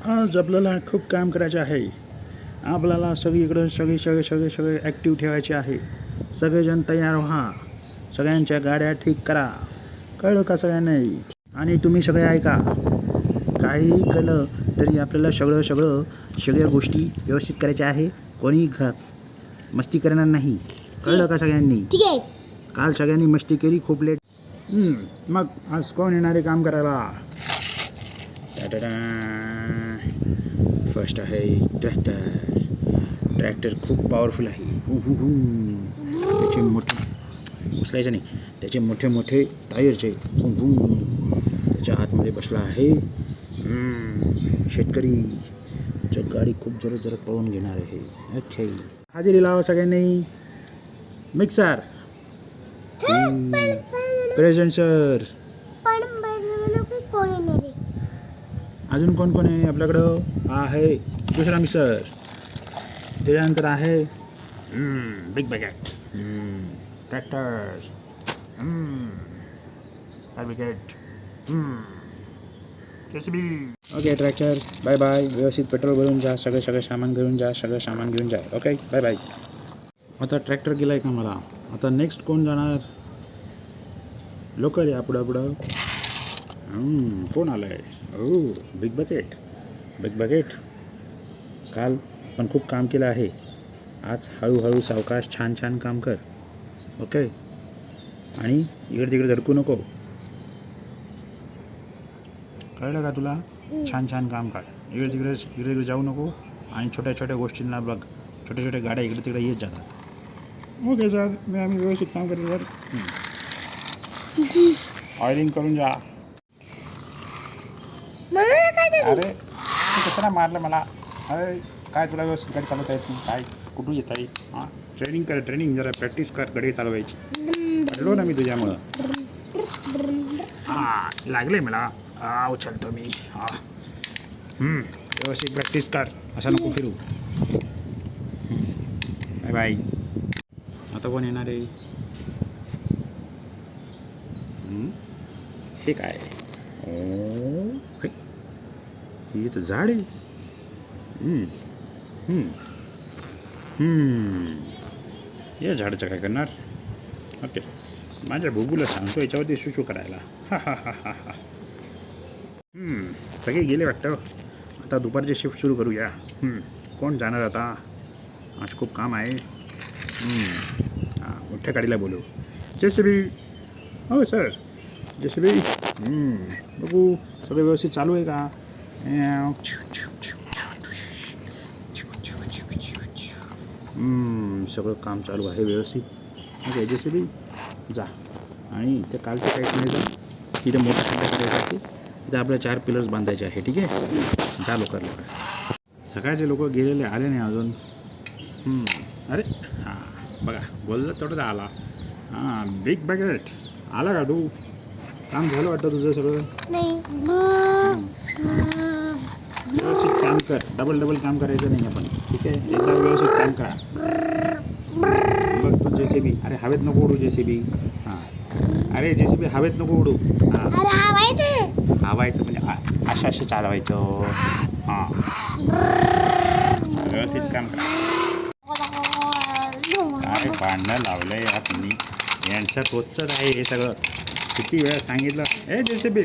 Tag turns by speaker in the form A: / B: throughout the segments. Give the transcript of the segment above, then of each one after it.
A: आज आपल्याला खूप काम करायचे आहे. आपल्याला सगळीकडं सगळे ॲक्टिव्ह ठेवायचे आहे. सगळेजण तयार व्हा. सगळ्यांच्या गाड्या ठीक करा. कळलं का सगळ्यांनी? आणि तुम्ही सगळे ऐका. काही केलं तरी आपल्याला सगळ्या गोष्टी व्यवस्थित करायच्या आहे. कोणी मस्ती करणार नाही. कळलं का सगळ्यांनी?
B: ठीक आहे.
A: काल सगळ्यांनी मस्ती केली खूप लेट. मग आज कोण येणारे काम करायला? फर्स्ट आहे ट्रॅक्टर खूप पॉवरफुल आहे. त्याचे मोठे उचलायचं नाही, त्याचे मोठे मोठे टायर्स आहे. त्याच्या हातमध्ये बसला आहे शेतकरी. गाडी खूप जोरात पळून घेणार आहे. अच्छा, हजेरी लावा सगळ्यांनी. Mixer present sir. अजून कोण कोण आहे आपल्याकडं? आहे दुसरा मिक्सर. त्याच्यानंतर आहे big bucket tractor bucket JCB. Okay tractor bye bye. व्यवस्थित पेट्रोल भरून जा. सगळं सामान घेऊन जा. Okay bye bye. आता ट्रॅक्टर गेला आहे का मला? आता नेक्स्ट कोण जाणार? लवकर या पुढं. कोण आलं आहे? Big bucket. काल पण खूप काम केलं आहे. आज हळूहळू सावकाश छान काम कर. ओके. आणि इकडे तिकडे झडकू नको. कळलं का तुला? छान काम कर. इकडे तिकडे जाऊ नको. आणि छोट्या गोष्टींना बघ. छोट्या गाड्या इकडे तिकडे येत जातात. ओके सर, आम्ही व्यवस्थित काम करतो सर. ऑइलिंग करून जा. अरे कशाला मारलं मला? अरे काय तुला व्यवस्थित गाडी चालवता येत नाही? काय कुठून येत आहे? ट्रेनिंग जरा प्रॅक्टिस कर गाडी चालवायची. पडलो ना मी तुझ्यामुळं. लागले मला. उचलतो मी. व्यवस्थित प्रॅक्टिस कर. असं नको फिरू. Bye bye. आता कोण येणार आहे? हे काय? हे तर झाड आहे. या झाडाचं काय करणार? ओके, माझ्या बुबूला सांगतो याच्यावरती सुशू करायला. सगळे गेले वाटतं. आता दुपारची शिफ्ट सुरू करूया. कोण जाणार आता? आज खूप काम आहे. मोठ्या गाडीला बोलू. जेसीबी. हो सर, जेसीबी. बघू सगळं व्यवस्थित चालू आहे का? सगळं काम चालू आहे व्यवस्थित. ओके जेसीबी जा. आणि त्या कालच्या साईडमध्ये जा. तिथे मोठा खड्डा करायचा. तिथे आपल्या 4 पिलर्स बांधायचे आहे. ठीक आहे, जा लवकर. सगळ्याचे लोक गेलेले आले नाही अजून. अरे बघा बोललं तेवढं आला. बिग बॅकेट आला का तू? काम झालं वाटतं तुझं सगळं? व्यवस्थित काम कर. डबल काम करायचं नाही आपण. ठीक आहे, एकदा व्यवस्थित काम करा. बघ तू जेसीबी. अरे हवेत नको उडू जेसीबी. अरे जेसीबी हवेत नको उडू. हवा येतं म्हणजे अशा चालवायचं. व्यवस्थित काम करा. अरे भांडणं लावलंय या तुम्ही. यांच्या तोचच आहे हे सगळं. किती वेळा सांगितलं जेसीबी.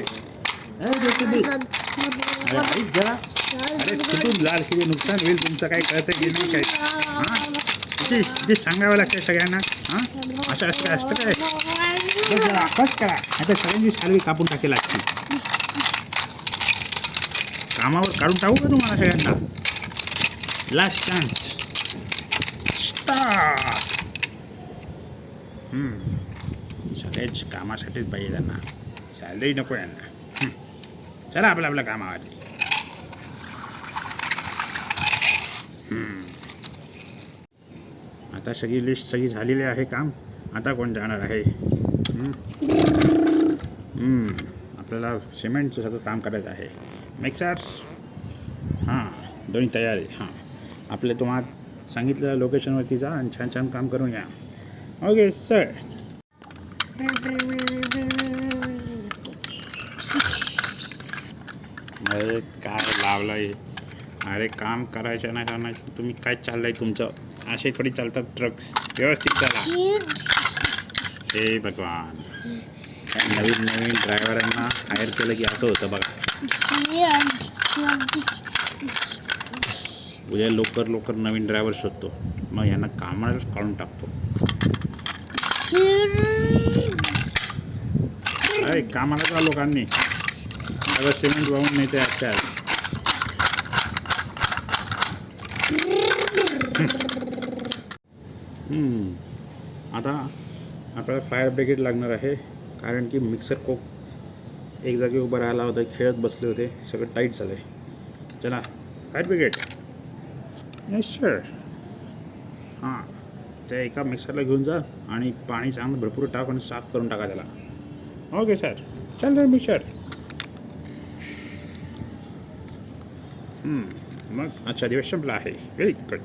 A: अरे ऐक जरा. अरे कुठून लाल किती नुकसान होईल तुमचं काही कळतं की नाही काय? किती सांगावं लागतं सगळ्यांना. असं असतं काय? जरा बस करा. आता सगळ्यांची सालवी कापून टाकी लागते. कामावर काढून टाकू का तुम्हाला सगळ्यांना? Last chance. स्टार्ट. सगळ्याच कामासाठीच पाहिजे त्यांना. सॅलरी नको यांना. चला आपल्या कामावरती. आता सगळी लिस्ट झालेली आहे काम. आता कोण जाणार आहे? आपल्याला सिमेंटचं सगळं काम करायचं आहे. मिक्सर दोन्ही तयार आहे. आपल्या तुम्हाला सांगितलेल्या लोकेशनवरती जा आणि छान काम करून या. Okay sir. काय लावलं आहे? अरे काम करायचं नाही करण्याचं तुम्ही काय चाललंय तुमचं? असे थोडी चालतात ट्रक्स. व्यवस्थित चला. हे भगवान, नवीन नवीन ड्रायव्हरांना हायर केलं की असं होतं बघा. उद्या लवकर लवकर नवीन ड्रायव्हर शोधतो, मग यांना कामालाच काढून टाकतो. अरे कामाला जा लोकांनी, आता सिमेंट वाहून नेते आजच्या. आता आपल्याला फायर ब्रिगेड लागणार आहे, कारण की मिक्सर कोक एक जागी उभं राहायला होतं, खेळत बसले होते, सगळं टाईट झालं आहे. चला फायर ब्रिगेड. Yes sir. हां, त्या एका मिक्सरला घेऊन जा आणि पाणी चांगलं भरपूर टाक आणि साफ करून टाका त्याला. Okay sir. चल रे मिक्सर. मग अच्छा दिवस संपला आहे. Very good.